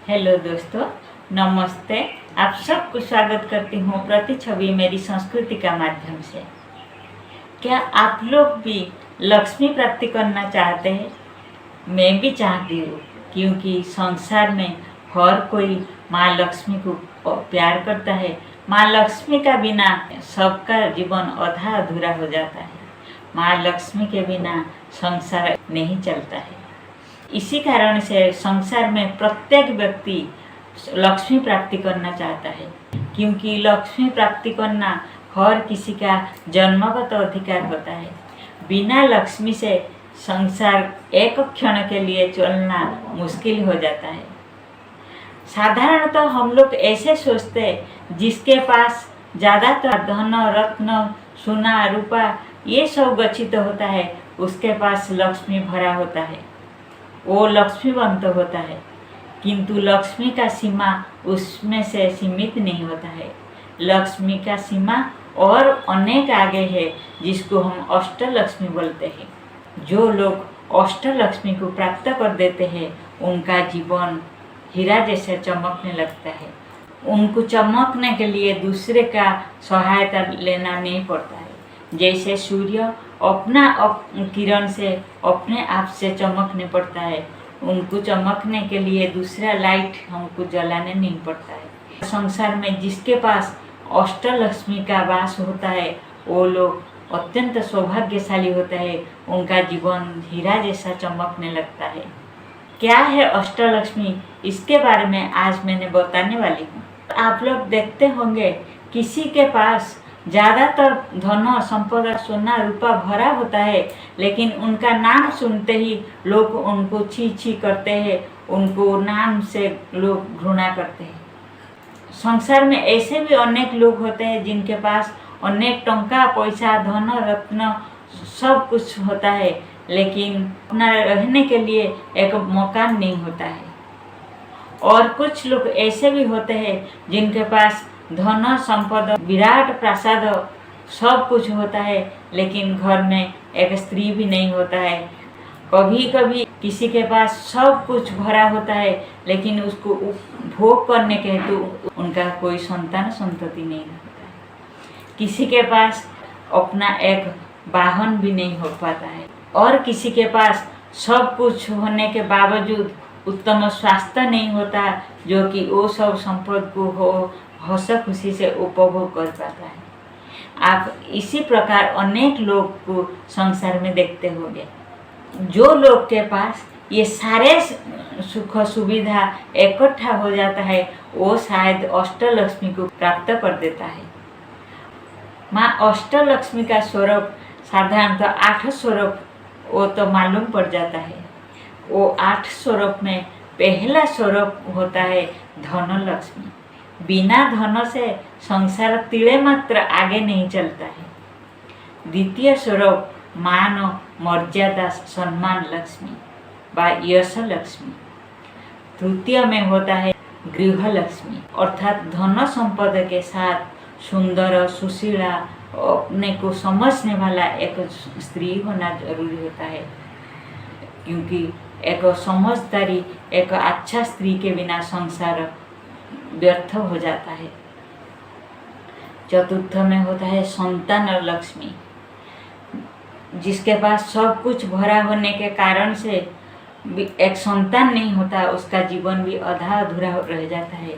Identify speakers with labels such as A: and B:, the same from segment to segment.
A: Hello दोस्तों, नमस्ते। आप सबको स्वागत करती हूँ प्रतिछवि मेरी संस्कृति का माध्यम से। क्या आप लोग भी लक्ष्मी प्राप्ति करना चाहते हैं? मैं भी चाहती हूँ, क्योंकि संसार में हर कोई माँ लक्ष्मी को प्यार करता है। माँ लक्ष्मी का बिना सबका जीवन आधा अधूरा हो जाता है। माँ लक्ष्मी के बिना संसार नहीं चलता है। इसी कारण से संसार में प्रत्येक व्यक्ति लक्ष्मी प्राप्ति करना चाहता है, क्योंकि लक्ष्मी प्राप्ति करना हर किसी का जन्मगत अधिकार होता है। बिना लक्ष्मी से संसार एक क्षण के लिए चलना मुश्किल हो जाता है। साधारणतः हम लोग ऐसे सोचते हैं, जिसके पास ज़्यादातर धन रत्न सोना रूपा ये सब गच्छित होता है, उसके पास लक्ष्मी भरा होता है, वो लक्ष्मीवंत होता है। किंतु लक्ष्मी का सीमा उसमें से सीमित नहीं होता है। लक्ष्मी का सीमा और अनेक आगे है, जिसको हम अष्टलक्ष्मी बोलते हैं। जो लोग अष्टलक्ष्मी को प्राप्त कर देते हैं, उनका जीवन हीरा जैसे चमकने लगता है। उनको चमकने के लिए दूसरे का सहायता लेना नहीं पड़ता है। जैसे सूर्य अपना किरण से अपने आप से चमकने पड़ता है, उनको चमकने के लिए दूसरा लाइट हमको जलाने नहीं पड़ता है। संसार में जिसके पास अष्टलक्ष्मी का वास होता है, वो लोग अत्यंत सौभाग्यशाली होता है। उनका जीवन हीरा जैसा चमकने लगता है। क्या है अष्टलक्ष्मी, इसके बारे में आज मैंने बताने वाली हूँ। आप लोग देखते होंगे, किसी के पास ज़्यादातर धन संपदा सोना रूपा भरा होता है, लेकिन उनका नाम सुनते ही लोग उनको छी छी करते हैं, उनको नाम से लोग घृणा करते हैं। संसार में ऐसे भी अनेक लोग होते हैं जिनके पास अनेक टंका पैसा धन रत्न सब कुछ होता है, लेकिन अपना रहने के लिए एक मकान नहीं होता है। और कुछ लोग ऐसे भी होते हैं जिनके पास धन संपदा विराट प्रासाद सब कुछ होता है, लेकिन घर में एक स्त्री भी नहीं होता है। कभी कभी किसी के पास सब कुछ भरा होता है, लेकिन उसको भोग करने के हेतु उनका कोई संतान संतति नहीं होता है। किसी के पास अपना एक वाहन भी नहीं हो पाता है, और किसी के पास सब कुछ होने के बावजूद उत्तम स्वास्थ्य नहीं होता, जो कि वो सब संपद को हो हंस खुशी से उपभोग कर पाता है। आप इसी प्रकार अनेक लोग को संसार में देखते होंगे। जो लोग के पास ये सारे सुख सुविधा इकट्ठा हो जाता है, वो शायद अष्टलक्ष्मी को प्राप्त कर देता है। माँ अष्टलक्ष्मी का स्वरूप साधारणतः 8 स्वरूप वो तो मालूम पड़ जाता है। वो 8 स्वरूप में पहला स्वरूप होता है धनलक्ष्मी। बिना धन से संसार तिले मात्र आगे नहीं चलता है। द्वितीय स्वरूप मान मर्यादा सम्मान लक्ष्मी व यश लक्ष्मी। तृतीय में होता है गृह लक्ष्मी, अर्थात धन संपदा के साथ सुंदर सुशीला अपने को समझने वाला एक स्त्री होना जरूरी होता है, क्योंकि एक समझदारी एक अच्छा स्त्री के बिना संसार व्यर्थ हो जाता है। चतुर्थ में होता है संतान लक्ष्मी। जिसके पास सब कुछ भरा होने के कारण से एक संतान नहीं होता, उसका जीवन भी आधा अधूरा रह जाता है।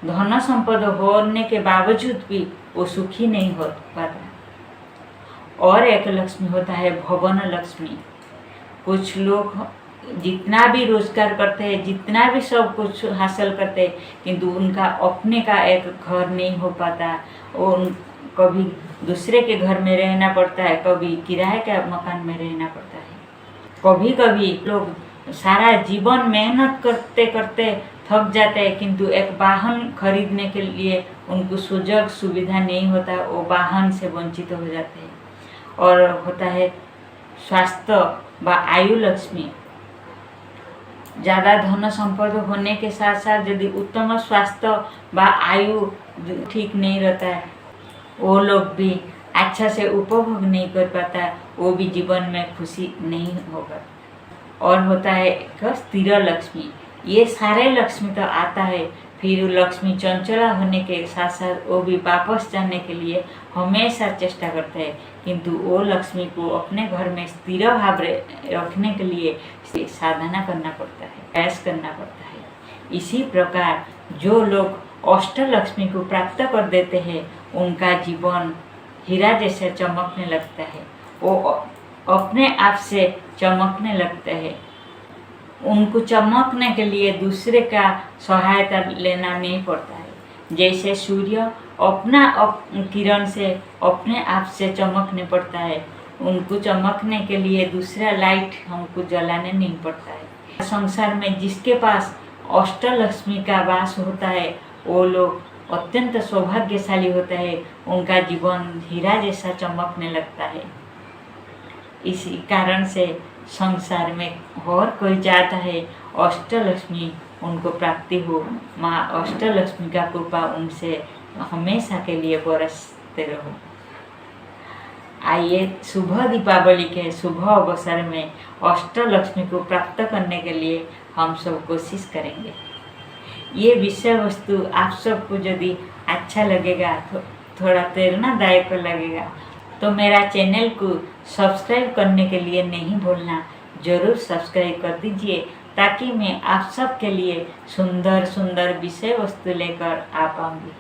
A: धन संपदा होने के बावजूद भी वो सुखी नहीं हो पाता। और एक लक्ष्मी होता है भवन लक्ष्मी। कुछ लोग जितना भी रोजगार करते हैं, जितना भी सब कुछ हासिल करते हैं, किंतु उनका अपने का एक घर नहीं हो पाता। वो कभी दूसरे के घर में रहना पड़ता है, कभी किराए के मकान में रहना पड़ता है। कभी कभी लोग सारा जीवन मेहनत करते करते थक जाते हैं, किंतु एक वाहन खरीदने के लिए उनको सुजग सुविधा नहीं होता, वो वाहन से वंचित हो जाते हैं। और होता है स्वास्थ्य व आयु लक्ष्मी। ज़्यादा धन संपदा होने के साथ साथ यदि उत्तम स्वास्थ्य व आयु ठीक नहीं रहता है, वो लोग भी अच्छा से उपभोग नहीं कर पाता, वो भी जीवन में खुशी नहीं होगा। और होता है एक स्थिर लक्ष्मी। ये सारे लक्ष्मी तो आता है, फिर लक्ष्मी चंचला होने के साथ साथ वो भी वापस जाने के लिए हमेशा चेष्टा करता है, किंतु वो लक्ष्मी को अपने घर में स्थिर भाव रखने के लिए साधना करना पड़ता है, प्रयास करना पड़ता है। इसी प्रकार जो लोग अष्टलक्ष्मी को प्राप्त कर देते हैं उनका जीवन हीरा जैसा चमकने लगता है, वो अपने आप से चमकने लगते हैं। उनको चमकने के लिए दूसरे का सहायता लेना नहीं पड़ता है। जैसे सूर्य अपना किरण से अपने आप से चमकने पड़ता है, उनको चमकने के लिए दूसरा लाइट हमको जलाने नहीं पड़ता है। संसार में जिसके पास अष्टलक्ष्मी का वास होता है वो लोग अत्यंत सौभाग्यशाली होता है, उनका जीवन हीरा जैसा चमकने लगता है। इसी कारण से संसार में और कोई चाहता है अष्टलक्ष्मी उनको प्राप्ति हो, माँ अष्टलक्ष्मी का कृपा उनसे हमेशा के लिए बरसते रहो। आइए शुभ दीपावली के शुभ अवसर में अष्टलक्ष्मी को प्राप्त करने के लिए हम सब कोशिश करेंगे। ये विषय वस्तु आप सबको यदि अच्छा लगेगा, थोड़ा प्रेरणादायक लगेगा, तो मेरा चैनल को सब्सक्राइब करने के लिए नहीं भूलना, ज़रूर सब्सक्राइब कर दीजिए, ताकि मैं आप सब के लिए सुंदर सुंदर विषय वस्तु लेकर आ पाऊँगी।